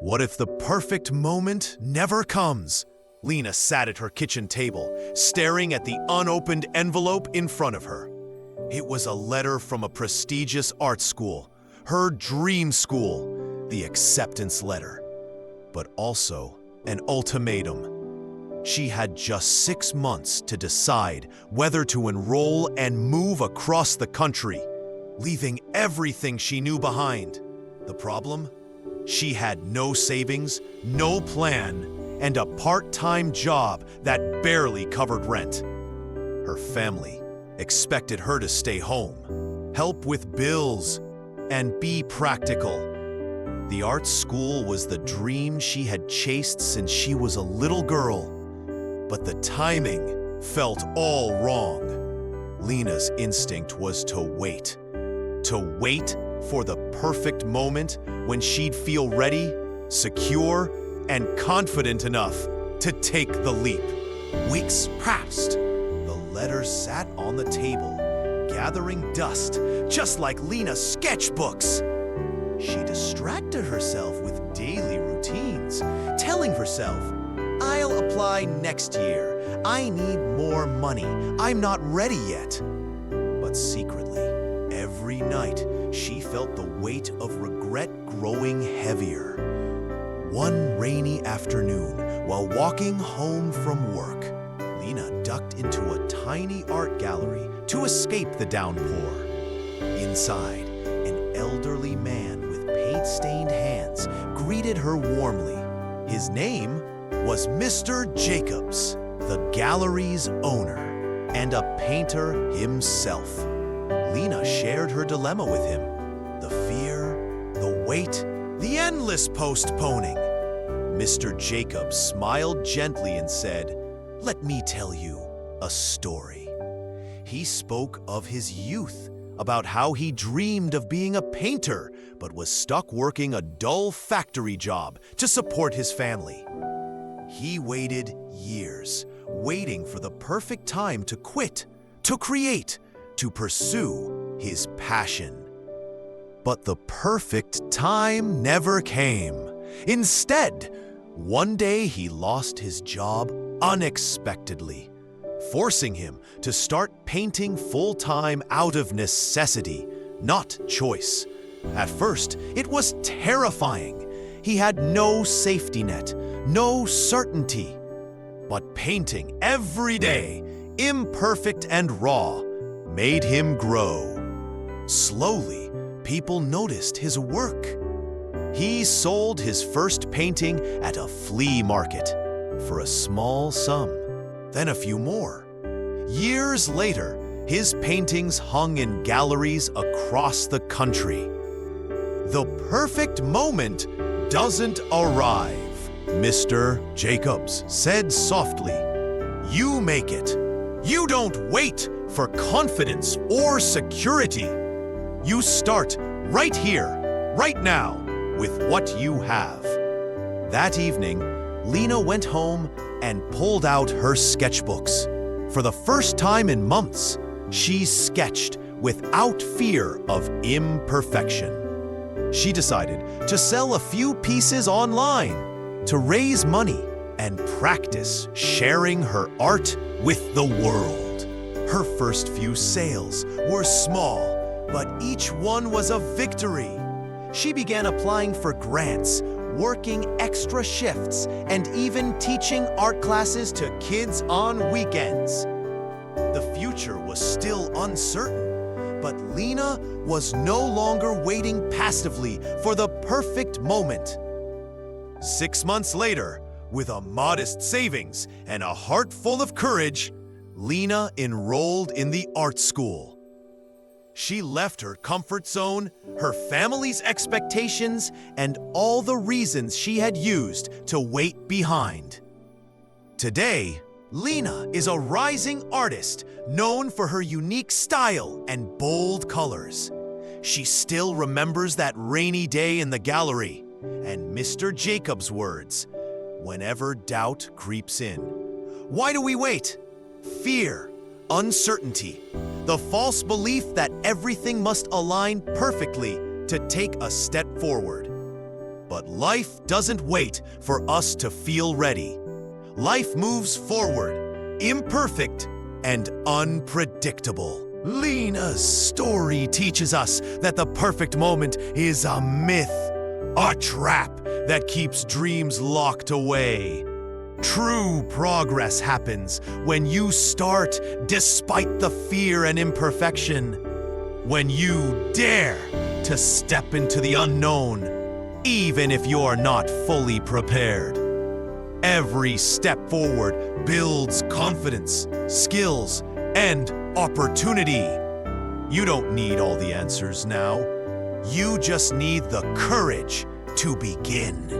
What if the perfect moment never comes? Lina sat at her kitchen table, staring at the unopened envelope in front of her. It was a letter from a prestigious art school, her dream school, the acceptance letter, but also an ultimatum. She had just 6 months to decide whether to enroll and move across the country, leaving everything she knew behind. The problem? She had no savings, no plan, and a part-time job that barely covered rent. Her family expected her to stay home, help with bills, and be practical. The art school was the dream she had chased since she was a little girl, but the timing felt all wrong. Lina's instinct was to wait for the perfect moment when she'd feel ready, secure, and confident enough to take the leap. Weeks passed. The letter sat on the table, gathering dust, just like Lina's sketchbooks. She distracted herself with daily routines, telling herself, "I'll apply next year. I need more money. I'm not ready yet." But secretly, every night, she felt the weight of regret growing heavier. One rainy afternoon, while walking home from work, Lina ducked into a tiny art gallery to escape the downpour. Inside, an elderly man with paint-stained hands greeted her warmly. His name was Mr. Jacobs, the gallery's owner, and a painter himself. Lina shared her dilemma with him: the fear, the wait, the endless postponing. Mr. Jacobs smiled gently and said, "Let me tell you a story." He spoke of his youth, about how he dreamed of being a painter, but was stuck working a dull factory job to support his family. He waited years, waiting for the perfect time to quit, to create, to pursue his passion. But the perfect time never came. Instead, one day he lost his job unexpectedly, forcing him to start painting full-time out of necessity, not choice. At first, it was terrifying. He had no safety net, no certainty. But painting every day, imperfect and raw, made him grow. Slowly, people noticed his work. He sold his first painting at a flea market for a small sum, then a few more. Years later, his paintings hung in galleries across the country. The perfect moment doesn't arrive, Mr. Jacobs said softly. You make it. You don't wait for confidence or security. You start right here, right now, with what you have. That evening, Lina went home and pulled out her sketchbooks. For the first time in months, she sketched without fear of imperfection. She decided to sell a few pieces online, to raise money and practice sharing her art with the world. Her first few sales were small, but each one was a victory. She began applying for grants, working extra shifts, and even teaching art classes to kids on weekends. The future was still uncertain, but Lina was no longer waiting passively for the perfect moment. 6 months later, with a modest savings and a heart full of courage, Lina enrolled in the art school. She left her comfort zone, her family's expectations, and all the reasons she had used to wait behind. Today, Lina is a rising artist known for her unique style and bold colors. She still remembers that rainy day in the gallery and Mr. Jacobs' words, "Whenever doubt creeps in." Why do we wait? Fear, uncertainty, the false belief that everything must align perfectly to take a step forward. But life doesn't wait for us to feel ready. Life moves forward, imperfect and unpredictable. Lina's story teaches us that the perfect moment is a myth, a trap that keeps dreams locked away. True progress happens when you start despite the fear and imperfection. When you dare to step into the unknown, even if you're not fully prepared. Every step forward builds confidence, skills, and opportunity. You don't need all the answers now. You just need the courage to begin.